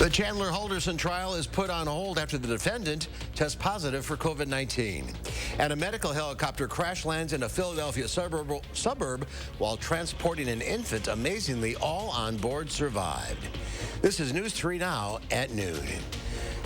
The Chandler Halderson trial is put on hold after the defendant tests positive for COVID-19. And a medical helicopter crash lands in a Philadelphia suburb while transporting an infant. Amazingly, all on board survived. This is News 3 Now at noon.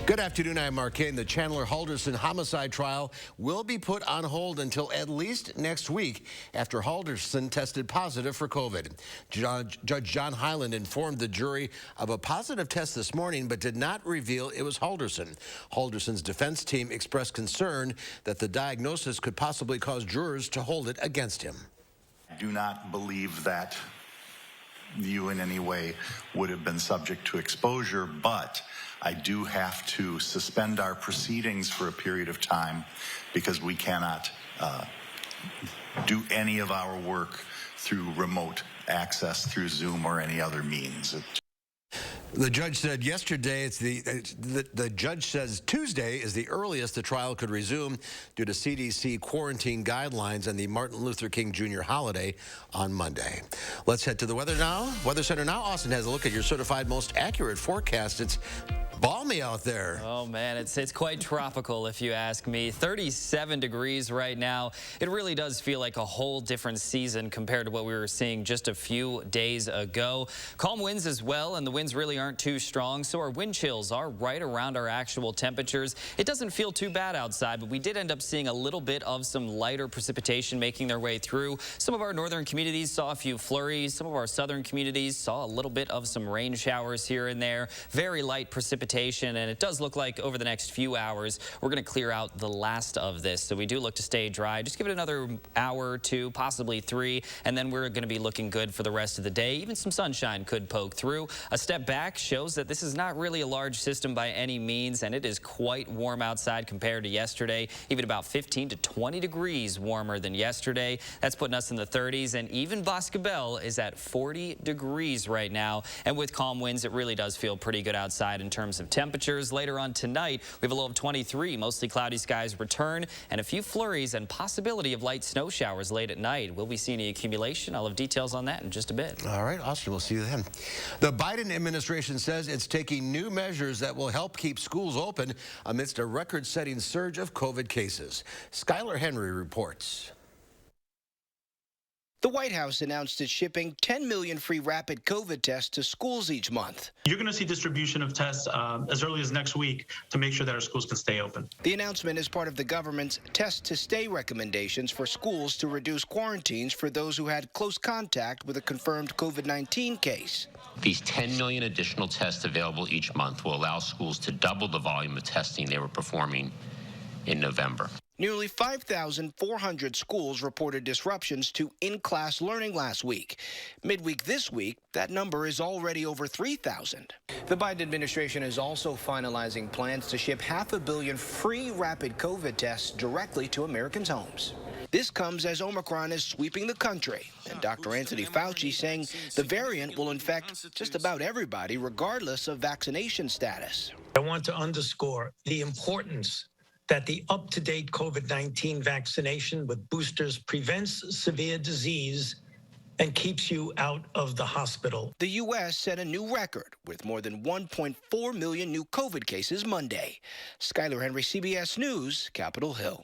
Good afternoon, I'm Mark Kane. The Chandler Halderson homicide trial will be put on hold until at least next week after Halderson tested positive for COVID. Judge John Hyland informed the jury of a positive test this morning, but did not reveal it was Halderson. Halderson's defense team expressed concern that the diagnosis could possibly cause jurors to hold it against him. I do not believe that you in any way would have been subject to exposure, but I do have to suspend our proceedings for a period of time because we cannot do any of our work through remote access through Zoom or any other means. The judge said yesterday, the judge says Tuesday is the earliest the trial could resume due to CDC quarantine guidelines and the Martin Luther King Jr. holiday on Monday. Let's head to the weather now. Weather Center now. Austin has a look at your certified most accurate forecast. It's balmy out there. Oh man, it's quite tropical if you ask me. 37 degrees right now. It really does feel like a whole different season compared to what we were seeing just a few days ago. Calm winds as well, and the winds really aren't too strong, so our wind chills are right around our actual temperatures. It doesn't feel too bad outside, but we did end up seeing a little bit of some lighter precipitation making their way through. Some of our northern communities saw a few flurries. Some of our southern communities saw a little bit of some rain showers here and there. Very light precipitation, and it does look like over the next few hours we're going to clear out the last of this. So we do look to stay dry. Just give it another hour or two, possibly 3, and then we're going to be looking good for the rest of the day. Even some sunshine could poke through. A step back shows that this is not really a large system by any means, and it is quite warm outside compared to yesterday. Even about 15 to 20 degrees warmer than yesterday. That's putting us in the 30s, and even Boscobel is at 40 degrees right now. And with calm winds, it really does feel pretty good outside in terms of temperatures. Later on tonight, we have a low of 23. Mostly cloudy skies return, and a few flurries and possibility of light snow showers late at night. Will we see any accumulation? I'll have details on that in just a bit. All right, Austin, we'll see you then. The Biden administration says it's taking new measures that will help keep schools open amidst a record-setting surge of COVID cases. Skylar Henry reports. The White House announced it's shipping 10 million free rapid COVID tests to schools each month. You're going to see distribution of tests as early as next week to make sure that our schools can stay open. The announcement is part of the government's test to stay recommendations for schools to reduce quarantines for those who had close contact with a confirmed COVID-19 case. These 10 million additional tests available each month will allow schools to double the volume of testing they were performing in November. Nearly 5,400 schools reported disruptions to in-class learning last week. Midweek this week, that number is already over 3,000. The Biden administration is also finalizing plans to ship 500 million free rapid COVID tests directly to Americans' homes. This comes as Omicron is sweeping the country, and Dr. Anthony Fauci saying the variant will infect just about everybody, regardless of vaccination status. I want to underscore the importance that the up-to-date COVID-19 vaccination with boosters prevents severe disease and keeps you out of the hospital. The U.S. set a new record with more than 1.4 million new COVID cases Monday. Skylar Henry, CBS News, Capitol Hill.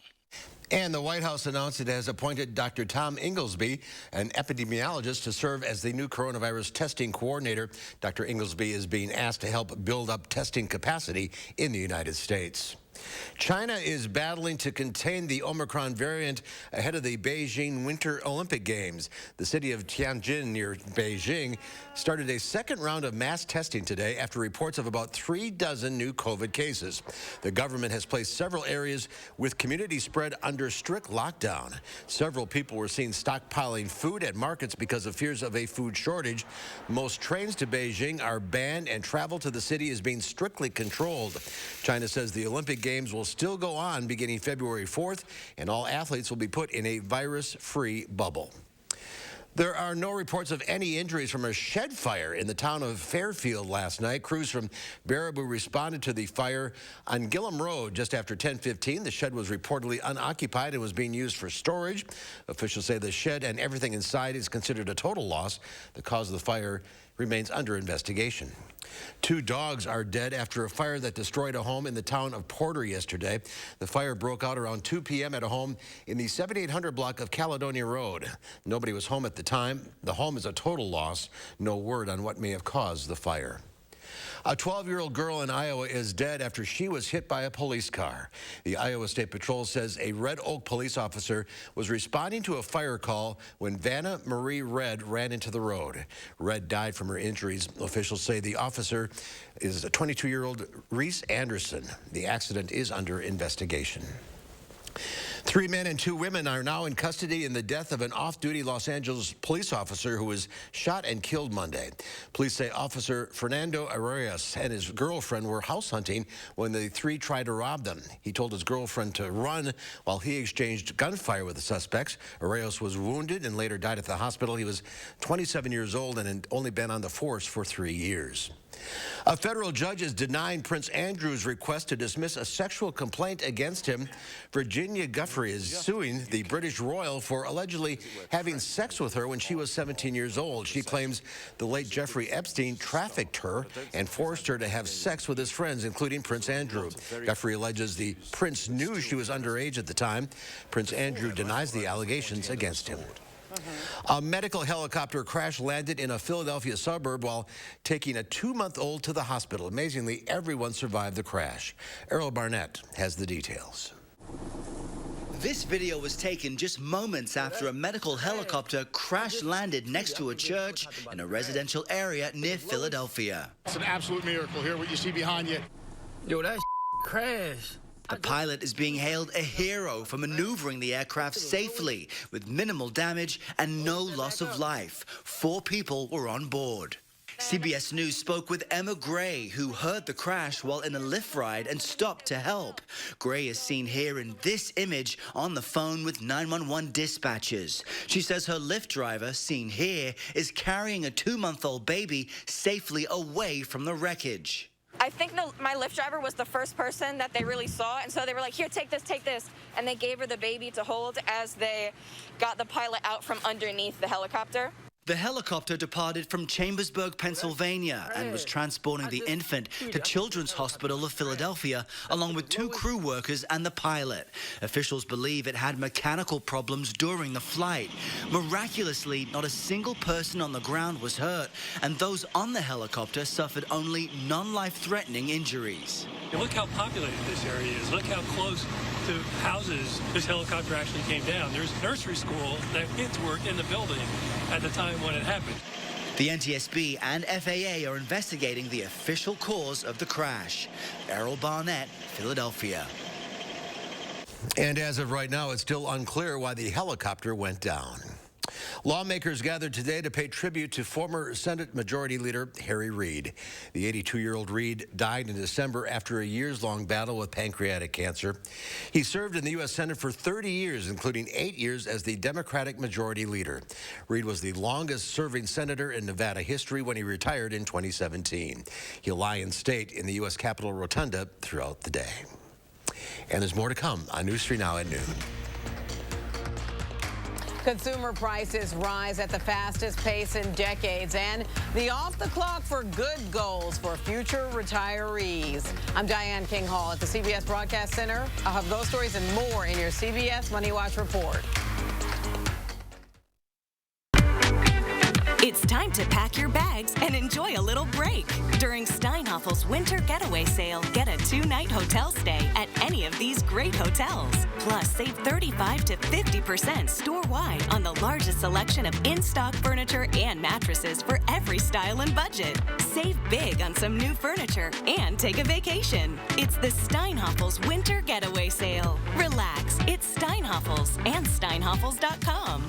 And the White House announced it has appointed Dr. Tom Inglesby, an epidemiologist, to serve as the new coronavirus testing coordinator. Dr. Inglesby is being asked to help build up testing capacity in the United States. China is battling to contain the Omicron variant ahead of the Beijing Winter Olympic Games. The city of Tianjin near Beijing started a second round of mass testing today after reports of about 36 new COVID cases. The government has placed several areas with community spread under strict lockdown. Several people were seen stockpiling food at markets because of fears of a food shortage. Most trains to Beijing are banned and travel to the city is being strictly controlled. China says the Olympic Games will still go on beginning February 4th, and all athletes will be put in a virus-free bubble. There are no reports of any injuries from a shed fire in the town of Fairfield last night. Crews from Baraboo responded to the fire on Gillum Road just after 10:15. The shed was reportedly unoccupied and was being used for storage. Officials say the shed and everything inside is considered a total loss. The cause of the fire remains under investigation. 2 dogs are dead after a fire that destroyed a home in the town of Porter yesterday. The fire broke out around 2 p.m. at a home in the 7800 block of Caledonia Road. Nobody was home at the time. The home is a total loss. No word on what may have caused the fire. A 12-year-old girl in Iowa is dead after she was hit by a police car. The Iowa State Patrol says a Red Oak police officer was responding to a fire call when Vanna Marie Red ran into the road. Red died from her injuries. Officials say the officer is a 22-year-old Reese Anderson. The accident is under investigation. 3 men and 2 women are now in custody in the death of an off-duty Los Angeles police officer who was shot and killed Monday. Police say Officer Fernando Arrayas and his girlfriend were house hunting when the 3 tried to rob them. He told his girlfriend to run while he exchanged gunfire with the suspects. Arrayas was wounded and later died at the hospital. He was 27 years old and had only been on the force for 3 years. A federal judge is denying Prince Andrew's request to dismiss a sexual complaint against him. Virginia Giuffre is suing the British royal for allegedly having sex with her when she was 17 years old. She claims the late Jeffrey Epstein trafficked her and forced her to have sex with his friends, including Prince Andrew. Giuffre alleges the prince knew she was underage at the time. Prince Andrew denies the allegations against him. A medical helicopter crash landed in a Philadelphia suburb while taking a 2-month-old to the hospital. Amazingly, everyone survived the crash. Errol Barnett has the details. This video was taken just moments after a medical helicopter crash-landed next to a church in a residential area near Philadelphia. It's an absolute miracle. Here, what you see behind you. Yo, that crash. The pilot is being hailed a hero for maneuvering the aircraft safely with minimal damage and no loss of life. 4 people were on board. CBS News spoke with Emma Gray, who heard the crash while in a Lyft ride and stopped to help. Gray is seen here in this image on the phone with 911 dispatchers. She says her Lyft driver, seen here, is carrying a 2-month-old baby safely away from the wreckage. I think my Lyft driver was the first person that they really saw, and so they were like, here, take this, and they gave her the baby to hold as they got the pilot out from underneath the helicopter. The helicopter departed from Chambersburg, Pennsylvania, and was transporting the infant to Children's Hospital of Philadelphia, along with 2 crew workers and the pilot. Officials believe it had mechanical problems during the flight. Miraculously, not a single person on the ground was hurt, and those on the helicopter suffered only non-life-threatening injuries. Look how populated this area is. Look how close to houses this helicopter actually came down. There's a nursery school that kids worked in the building at the time when it happened. The NTSB and FAA are investigating the official cause of the crash. Errol Barnett, Philadelphia. And as of right now, it's still unclear why the helicopter went down. Lawmakers gathered today to pay tribute to former Senate Majority Leader Harry Reid. The 82-year-old Reid died in December after a years-long battle with pancreatic cancer. He served in the U.S. Senate for 30 years, including 8 years as the Democratic Majority Leader. Reid was the longest-serving senator in Nevada history when he retired in 2017. He'll lie in state in the U.S. Capitol Rotunda throughout the day. And there's more to come on News 3 Now at noon. Consumer prices rise at the fastest pace in decades, and the off-the-clock for good goals for future retirees. I'm Diane King Hall at the CBS Broadcast Center. I'll have those stories and more in your CBS Money Watch report. It's time to pack your bags and enjoy a little break. During Steinhoffel's Winter Getaway Sale, get a 2-night hotel stay at any of these great hotels. Plus, save 35 to 50% store-wide on the largest selection of in-stock furniture and mattresses for every style and budget. Save big on some new furniture and take a vacation. It's the Steinhoffel's Winter Getaway Sale. Relax, it's Steinhoffel's and Steinhoffels.com.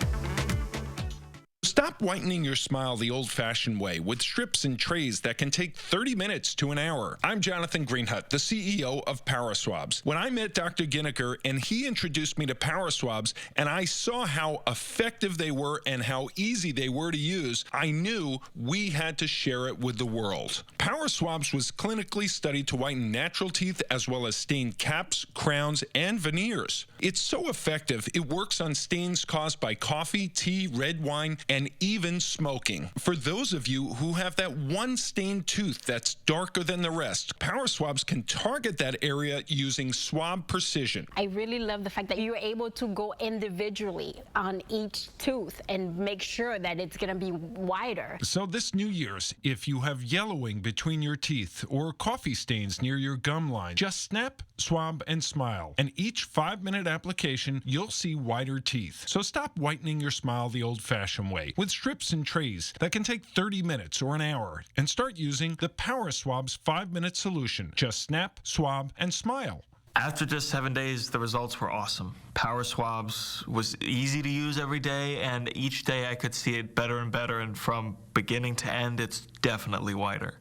Stop whitening your smile the old-fashioned way with strips and trays that can take 30 minutes to an hour. I'm Jonathan Greenhut, the CEO of PowerSwabs. When I met Dr. Ginniker and he introduced me to PowerSwabs and I saw how effective they were and how easy they were to use, I knew we had to share it with the world. PowerSwabs was clinically studied to whiten natural teeth as well as stained caps, crowns, and veneers. It's so effective, it works on stains caused by coffee, tea, red wine, and even smoking. For those of you who have that one stained tooth that's darker than the rest, Power Swabs can target that area using swab precision. I really love the fact that you're able to go individually on each tooth and make sure that it's going to be wider. So this New Year's, if you have yellowing between your teeth or coffee stains near your gum line, just snap, swab, and smile. And each 5-minute application, you'll see whiter teeth. So stop whitening your smile the old-fashioned way with strips and trays that can take 30 minutes or an hour, and start using the Power Swabs 5-minute solution. Just snap, swab, and smile. After just 7 days, the results were awesome. Power Swabs was easy to use every day, and each day I could see it better and better, and from beginning to end, it's definitely whiter.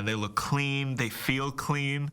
They look clean, they feel clean,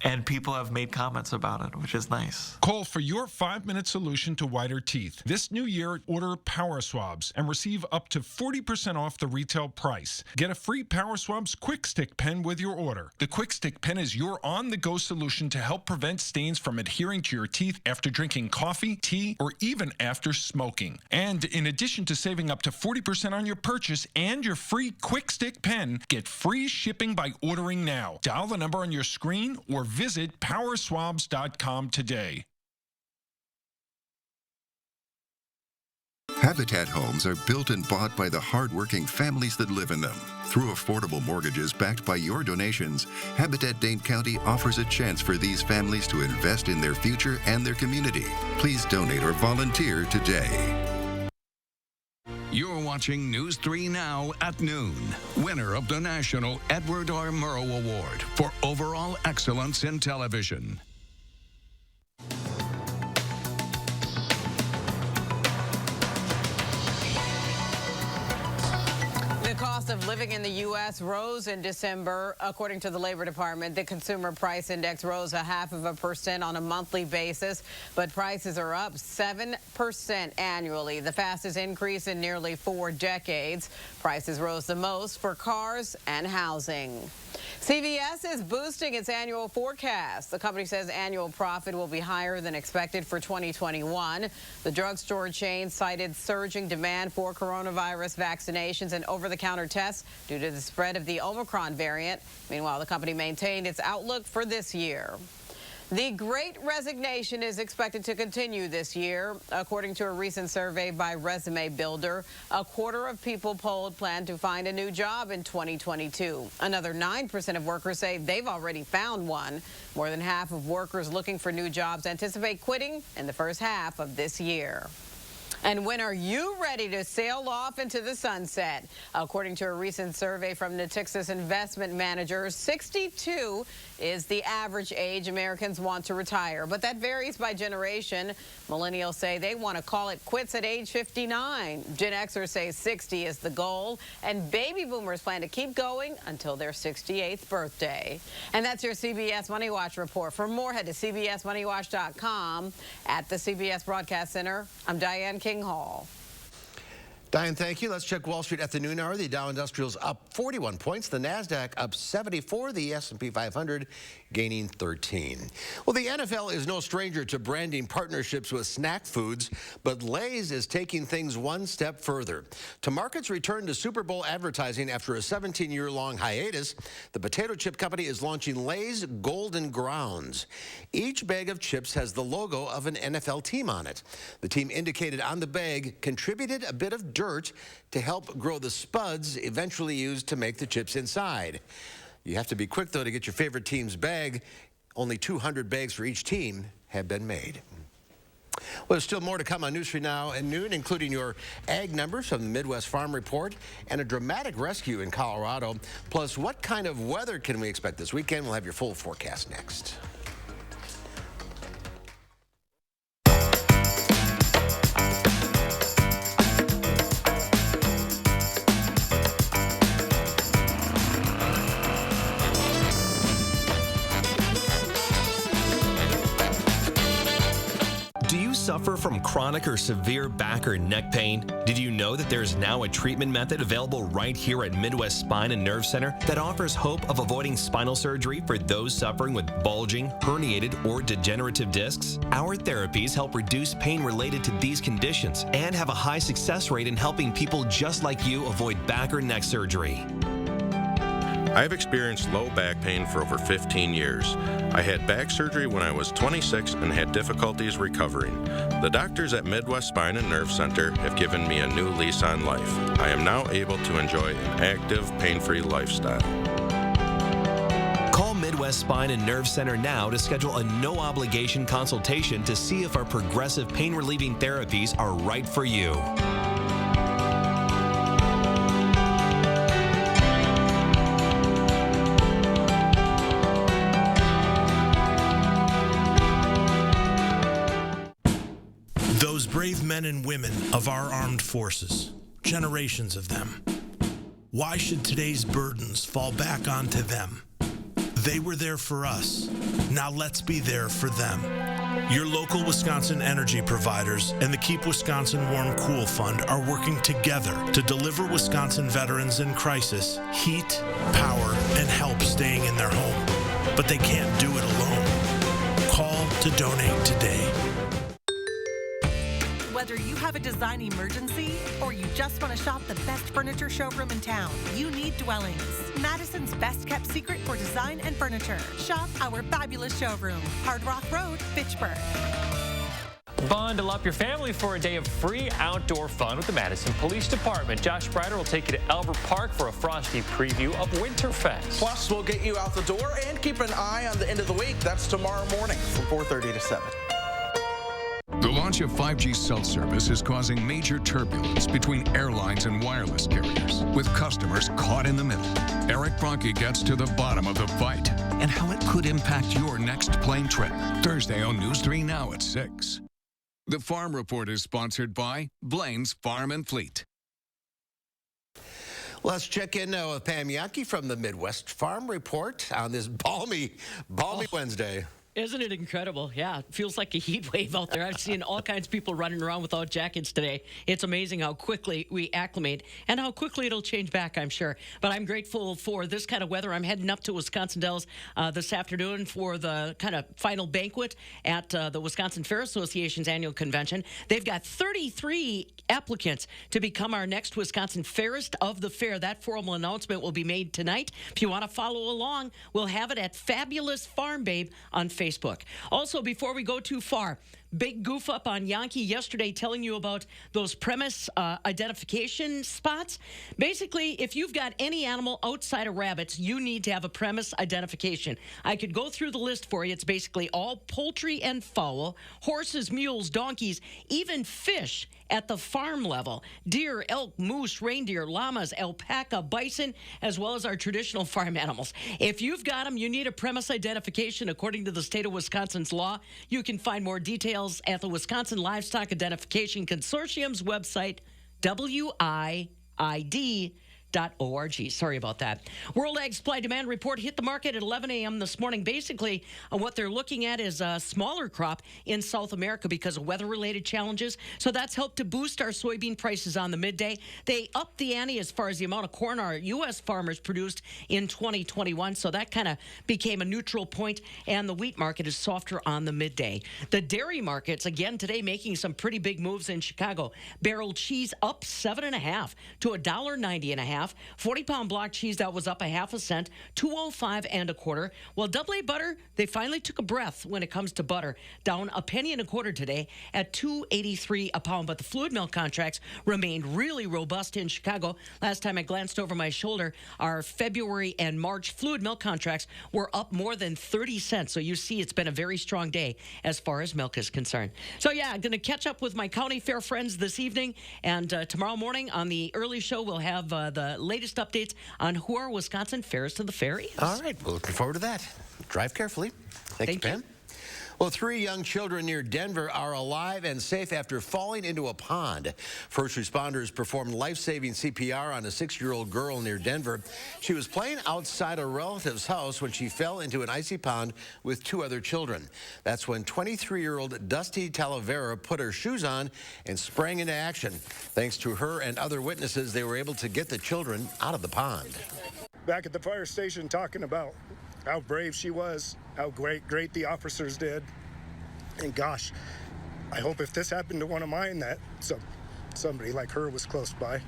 and people have made comments about it, which is nice. Call for your 5-minute solution to whiter teeth. This new year, order Power Swabs and receive up to 40% off the retail price. Get a free Power Swabs Quick Stick pen with your order. The Quick Stick pen is your on-the-go solution to help prevent stains from adhering to your teeth after drinking coffee, tea, or even after smoking. And in addition to saving up to 40% on your purchase and your free Quick Stick pen, get free shipping by ordering now. Dial the number on your screen or visit powerswabs.com today. Habitat homes are built and bought by the hardworking families that live in them. Through affordable mortgages backed by your donations, Habitat Dane County offers a chance for these families to invest in their future and their community. Please donate or volunteer today. You're watching News 3 Now at noon. Winner of the National Edward R. Murrow Award for Overall Excellence in Television. The cost of living in the U.S. rose in December. According to the Labor Department, the Consumer Price Index rose 0.5% on a monthly basis, but prices are up 7% annually, the fastest increase in nearly 4 decades. Prices rose the most for cars and housing. CVS is boosting its annual forecast. The company says annual profit will be higher than expected for 2021. The drugstore chain cited surging demand for coronavirus vaccinations and over-the-counter tests due to the spread of the Omicron variant. Meanwhile, the company maintained its outlook for this year. The Great Resignation is expected to continue this year. According to a recent survey by Resume Builder, 1/4 of people polled plan to find a new job in 2022. Another 9% of workers say they've already found one. More than half of workers looking for new jobs anticipate quitting in the first half of this year. And when are you ready to sail off into the sunset? According to a recent survey from Natixis Investment Managers, 62 is the average age Americans want to retire. But that varies by generation. Millennials say they want to call it quits at age 59. Gen Xers say 60 is the goal. And baby boomers plan to keep going until their 68th birthday. And that's your CBS Money Watch report. For more, head to cbsmoneywatch.com. At the CBS Broadcast Center, I'm Diane King Hall. Diane, thank you. Let's check Wall Street at the noon hour. The Dow Industrial's up 41 points. The NASDAQ up 74. The S&P 500 gaining 13. Well, the NFL is no stranger to branding partnerships with snack foods, but Lay's is taking things one step further. To mark its return to Super Bowl advertising after a 17-year-long hiatus, the potato chip company is launching Lay's Golden Grounds. Each bag of chips has the logo of an NFL team on it. The team indicated on the bag contributed a bit of dirt to help grow the spuds eventually used to make the chips inside. You have to be quick, though, to get your favorite team's bag. Only 200 bags for each team have been made. Well, there's still more to come on News 3 Now and noon, including your ag numbers from the Midwest Farm Report and a dramatic rescue in Colorado. Plus, what kind of weather can we expect this weekend? We'll have your full forecast next. suffer from chronic or severe back or neck pain? Did you know that there's now a treatment method available right here at Midwest Spine and Nerve Center that offers hope of avoiding spinal surgery for those suffering with bulging, herniated, or degenerative discs? Our therapies help reduce pain related to these conditions and have a high success rate in helping people just like you avoid back or neck surgery. I've experienced low back pain for over 15 years. I had back surgery when I was 26 and had difficulties recovering. The doctors at Midwest Spine and Nerve Center have given me a new lease on life. I am now able to enjoy an active, pain-free lifestyle. Call Midwest Spine and Nerve Center now to schedule a no-obligation consultation to see if our progressive pain-relieving therapies are right for you. Those brave men and women of our armed forces, generations of them. Why should today's burdens fall back onto them? They were there for us. Now let's be there for them. Your local Wisconsin energy providers and the Keep Wisconsin Warm Cool Fund are working together to deliver Wisconsin veterans in crisis heat, power, and help staying in their home. But they can't do it alone. Call to donate today. Whether you have a design emergency or you just want to shop the best furniture showroom in town, you need Dwellings, Madison's best kept secret for design and furniture. Shop our fabulous showroom, Hard Rock Road, Fitchburg. Bundle up your family for a day of free outdoor fun with the Madison Police Department. Josh Breider will take you to Albert Park for a frosty preview of Winterfest. Plus, we'll get you out the door and keep an eye on the end of the week. That's tomorrow morning from 4:30 to 7. The launch of 5G cell service is causing major turbulence between airlines and wireless carriers, with customers caught in the middle. Eric Bronke gets to the bottom of the fight and how it could impact your next plane trip. Thursday on News 3 Now at 6. The Farm Report is sponsored by Blaine's Farm and Fleet. Let's check in now with Pam Yankee from the Midwest Farm Report on this balmy Wednesday. Isn't it incredible? Yeah, it feels like a heat wave out there. I've seen all kinds of people running around without jackets today. It's amazing how quickly we acclimate and how quickly it'll change back, I'm sure. But I'm grateful for this kind of weather. I'm heading up to Wisconsin Dells this afternoon for the kind of final banquet at the Wisconsin Fair Association's annual convention. They've got 33 applicants to become our next Wisconsin Fairest of the Fair. That formal announcement will be made tonight. If you want to follow along, we'll have it at Fabulous Farm Babe on Facebook. Also, before we go too far, big goof up on Yankee yesterday telling you about those premise identification spots. Basically, if you've got any animal outside of rabbits, you need to have a premise identification. I could go through the list for you. It's basically all poultry and fowl, horses, mules, donkeys, even fish at the farm level. Deer, elk, moose, reindeer, llamas, alpaca, bison, as well as our traditional farm animals. If you've got them, you need a premise identification according to the state of Wisconsin's law. You can find more details at the Wisconsin Livestock Identification Consortium's website, WIID.org. Sorry about that. World Ag Supply Demand Report hit the market at 11 a.m. this morning. Basically, what they're looking at is a smaller crop in South America because of weather-related challenges. So that's helped to boost our soybean prices on the midday. They upped the ante as far as the amount of corn our U.S. farmers produced in 2021. So that kind of became a neutral point, and the wheat market is softer on the midday. The dairy markets, again, today making some pretty big moves in Chicago. Barrel cheese up 7.5 to $1.90.5. 40-pound block cheese, that was up 0.5 cent, $2.05 1/4. Well, AA butter, they finally took a breath when it comes to butter, down 1.25 pennies today at $2.83 a pound. But the fluid milk contracts remained really robust in Chicago. Last time I glanced over my shoulder, our February and March fluid milk contracts were up more than 30 cents. So you see, it's been a very strong day as far as milk is concerned. So yeah, I'm going to catch up with my county fair friends this evening, and tomorrow morning on the early show, we'll have the latest updates on who our Wisconsin Fairest of the Fair is. All right, we're looking forward to that. Drive carefully. Thank you, Pam. Well, 3 young children near Denver are alive and safe after falling into a pond. First responders performed life-saving CPR on a 6-year-old girl near Denver. She was playing outside a relative's house when she fell into an icy pond with 2 other children. That's when 23-year-old Dusty Talavera put her shoes on and sprang into action. Thanks to her and other witnesses, they were able to get the children out of the pond. Back at the fire station talking about how brave she was, how great the officers did. And gosh, I hope if this happened to one of mine that somebody like her was close by.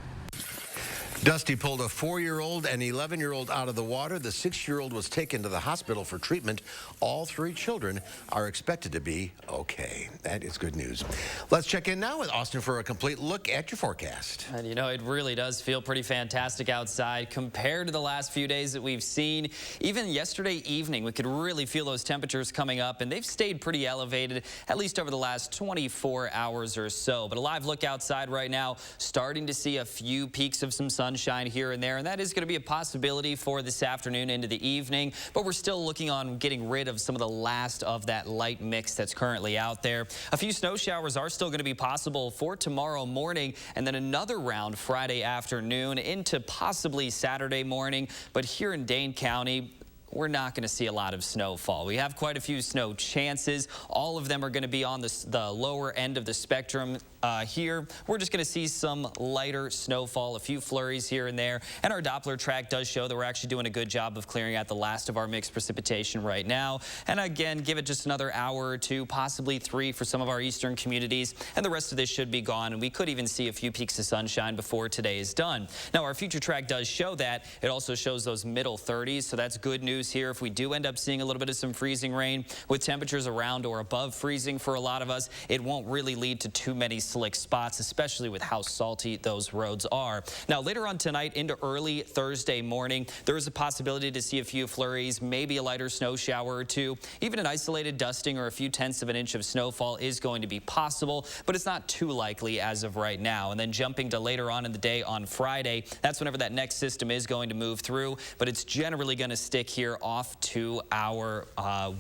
Dusty pulled a 4-year-old and 11-year-old out of the water. The 6-year-old was taken to the hospital for treatment. All 3 children are expected to be okay. That is good news. Let's check in now with Austin for a complete look at your forecast. And you know, it really does feel pretty fantastic outside compared to the last few days that we've seen. Even yesterday evening, we could really feel those temperatures coming up, and they've stayed pretty elevated, at least over the last 24 hours or so. But a live look outside right now, starting to see a few peaks of some sunshine here and there, and that is going to be a possibility for this afternoon into the evening, but we're still looking on getting rid of some of the last of that light mix that's currently out there. A few snow showers are still going to be possible for tomorrow morning, and then another round Friday afternoon into possibly Saturday morning. But here in Dane County, we're not going to see a lot of snowfall. We have quite a few snow chances. All of them are going to be on the lower end of the spectrum. Here, we're just going to see some lighter snowfall, a few flurries here and there. And our Doppler track does show that we're actually doing a good job of clearing out the last of our mixed precipitation right now. And again, give it just another hour or 2, possibly 3 for some of our eastern communities. And the rest of this should be gone. And we could even see a few peaks of sunshine before today is done. Now, our future track does show that. It also shows those middle 30s. So that's good news here. If we do end up seeing a little bit of some freezing rain with temperatures around or above freezing for a lot of us, it won't really lead to too many slick spots, especially with how salty those roads are. Now, later on tonight into early Thursday morning, there is a possibility to see a few flurries, maybe a lighter snow shower or 2. Even an isolated dusting or a few tenths of an inch of snowfall is going to be possible, but it's not too likely as of right now. And then jumping to later on in the day on Friday, that's whenever that next system is going to move through, but it's generally going to stick here off to our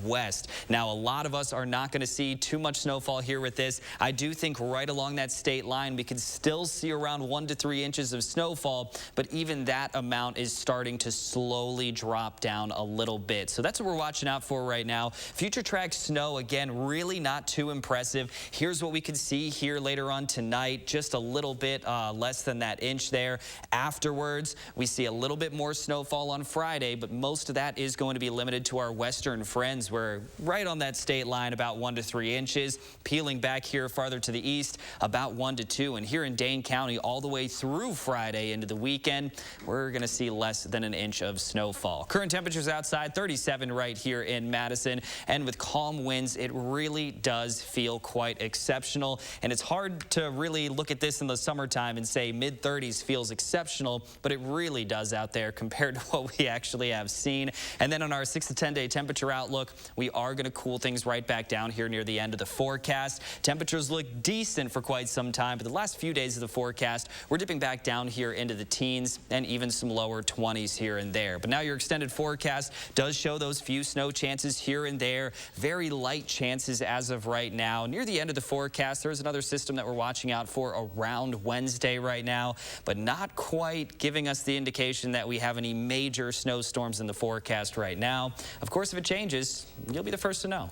west. Now, a lot of us are not going to see too much snowfall here with this. I do think right along that state line, we can still see around 1 to 3 inches of snowfall, but even that amount is starting to slowly drop down a little bit. So that's what we're watching out for right now. Future track snow, again, really not too impressive. Here's what we can see here later on tonight, just a little bit less than that inch there. Afterwards, we see a little bit more snowfall on Friday, but most of that is going to be limited to our western friends. We're right on that state line, about 1 to 3 inches. Peeling back here farther to the east, about 1 to 2. And here in Dane County, all the way through Friday into the weekend, we're going to see less than an inch of snowfall. Current temperatures outside, 37 right here in Madison. And with calm winds, it really does feel quite exceptional. And it's hard to really look at this in the summertime and say mid-30s feels exceptional, but it really does out there compared to what we actually have seen. And then on our 6 to 10 day temperature outlook, we are going to cool things right back down here near the end of the forecast. Temperatures look decent for quite some time, but the last few days of the forecast, we're dipping back down here into the teens and even some lower 20s here and there. But now your extended forecast does show those few snow chances here and there. Very light chances as of right now. Near the end of the forecast, there's another system that we're watching out for around Wednesday right now, but not quite giving us the indication that we have any major snowstorms in the forecast right now. Of course, if it changes, you'll be the first to know.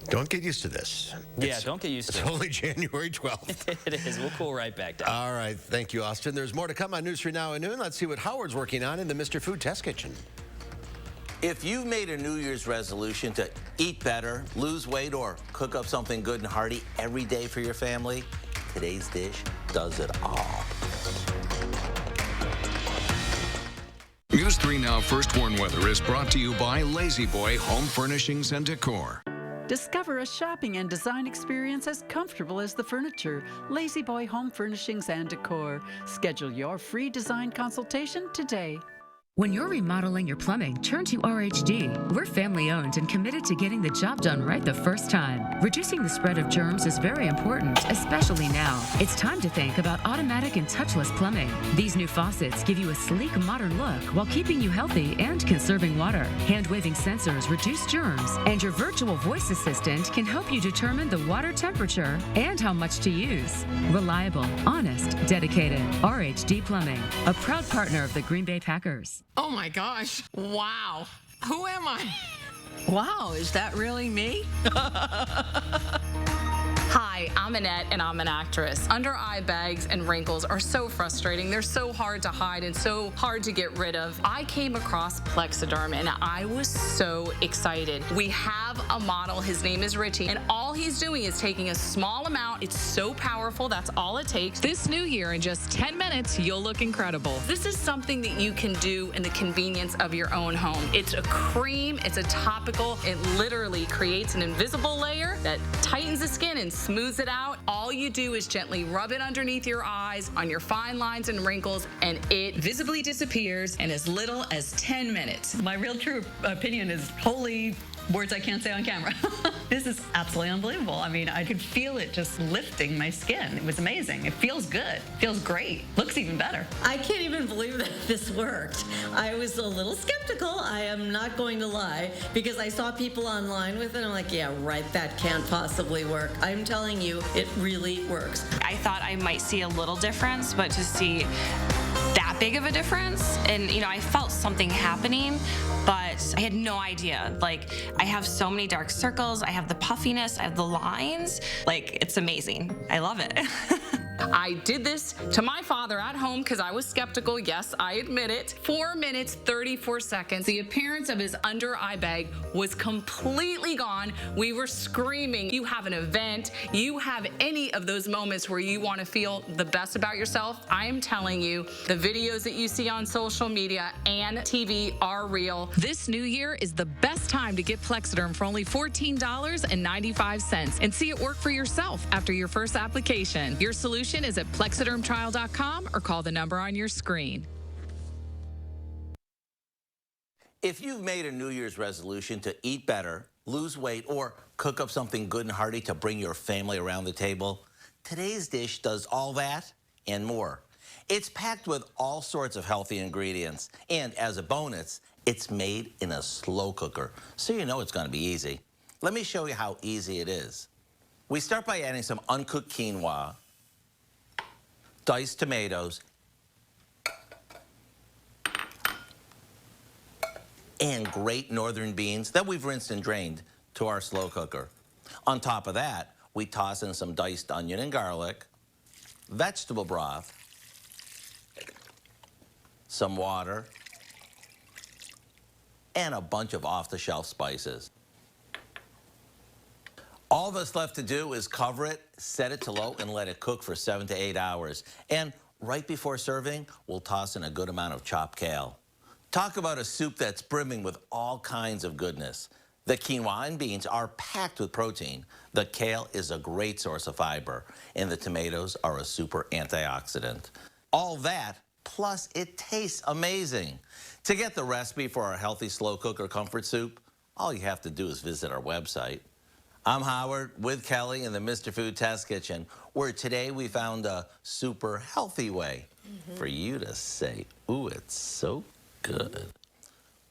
Don't get used to this. Yeah, don't get used to it. It's only January 12th. It is. We'll cool right back down. All right. Thank you, Austin. There's more to come on News 3 Now at noon. Let's see what Howard's working on in the Mr. Food Test Kitchen. If you've made a New Year's resolution to eat better, lose weight, or cook up something good and hearty every day for your family, today's dish does it all. News 3 Now First Warn Weather is brought to you by Lazy Boy Home Furnishings and Decor. Discover a shopping and design experience as comfortable as the furniture. Lazy Boy Home Furnishings and Decor. Schedule your free design consultation today. When you're remodeling your plumbing, turn to RHD. We're family-owned and committed to getting the job done right the first time. Reducing the spread of germs is very important, especially now. It's time to think about automatic and touchless plumbing. These new faucets give you a sleek, modern look while keeping you healthy and conserving water. Hand-waving sensors reduce germs, and your virtual voice assistant can help you determine the water temperature and how much to use. Reliable, honest, dedicated. RHD Plumbing, a proud partner of the Green Bay Packers. Oh my gosh. Wow. Who am I? Wow, is that really me? Hi, I'm Annette, and I'm an actress. Under-eye bags and wrinkles are so frustrating. They're so hard to hide and so hard to get rid of. I came across Plexiderm, and I was so excited. We have a model. His name is Richie, and all he's doing is taking a small amount. It's so powerful. That's all it takes. This new year, in just 10 minutes, you'll look incredible. This is something that you can do in the convenience of your own home. It's a cream. It's a topical. It literally creates an invisible layer that tightens the skin and smooths it out. All you do is gently rub it underneath your eyes, on your fine lines and wrinkles, and it Visibly disappears in as little as 10 minutes. My real true opinion is holy words I can't say on camera. This is absolutely unbelievable. I mean, I could feel it just lifting my skin. It was amazing. It feels good. Feels great. Looks even better. I can't even believe that this worked. I was a little skeptical, I am not going to lie, because I saw people online with it. I'm like, yeah, right, that can't possibly work. I'm telling you, it really works. I thought I might see a little difference, but to see that big of a difference, and I felt something happening, but I had no idea. Like, I have so many dark circles, I have the puffiness, I have the lines. Like, it's amazing. I love it. I did this to my father at home because I was skeptical. Yes, I admit it. 4 minutes, 34 seconds. The appearance of his under eye bag was completely gone. We were screaming. You have an event, you have any of those moments where you want to feel the best about yourself. I am telling you, the videos that you see on social media and TV are real. This new year is the best time to get Plexiderm for only $14.95 and see it work for yourself after your first application. Your solution is at plexidermtrial.com or call the number on your screen. If you've made a New Year's resolution to eat better, lose weight, or cook up something good and hearty to bring your family around the table, today's dish does all that and more. It's packed with all sorts of healthy ingredients, and as a bonus, it's made in a slow cooker, so you know it's going to be easy. Let me show you how easy it is. We start by adding some uncooked quinoa, diced tomatoes, and great northern beans that we've rinsed and drained to our slow cooker. On top of that, we toss in some diced onion and garlic, vegetable broth, some water, and a bunch of off-the-shelf spices. All that's left to do is cover it, set it to low, and let it cook for 7 to 8 hours. And right before serving, we'll toss in a good amount of chopped kale. Talk about a soup that's brimming with all kinds of goodness. The quinoa and beans are packed with protein. The kale is a great source of fiber, and the tomatoes are a super antioxidant. All that, plus it tastes amazing. To get the recipe for our healthy slow cooker comfort soup, all you have to do is visit our website. I'm Howard with Kelly in the Mr. Food Test Kitchen, where today we found a super healthy way for you to say, ooh, it's so good.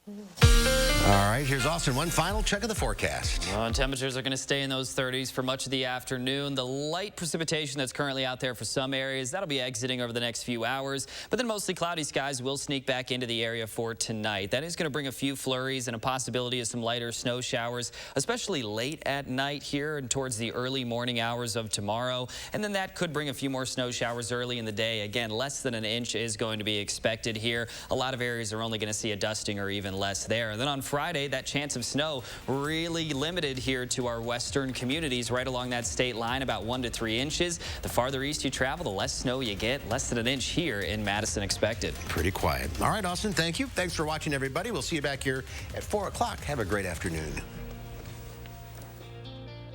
All right, here's Austin. One final check of the forecast. Well, temperatures are going to stay in those 30s for much of the afternoon. The light precipitation that's currently out there for some areas, that'll be exiting over the next few hours. But then mostly cloudy skies will sneak back into the area for tonight. That is going to bring a few flurries and a possibility of some lighter snow showers, especially late at night here and towards the early morning hours of tomorrow. And then that could bring a few more snow showers early in the day. Again, less than an inch is going to be expected here. A lot of areas are only going to see a dusting or even less there. And then on Friday, that chance of snow really limited here to our western communities right along that state line, about 1 to 3 inches. The farther east you travel, the less snow you get. Less than an inch here in Madison expected. Pretty quiet. All right, Austin, thank you. Thanks for watching, everybody. We'll see you back here at 4 o'clock. Have a great afternoon.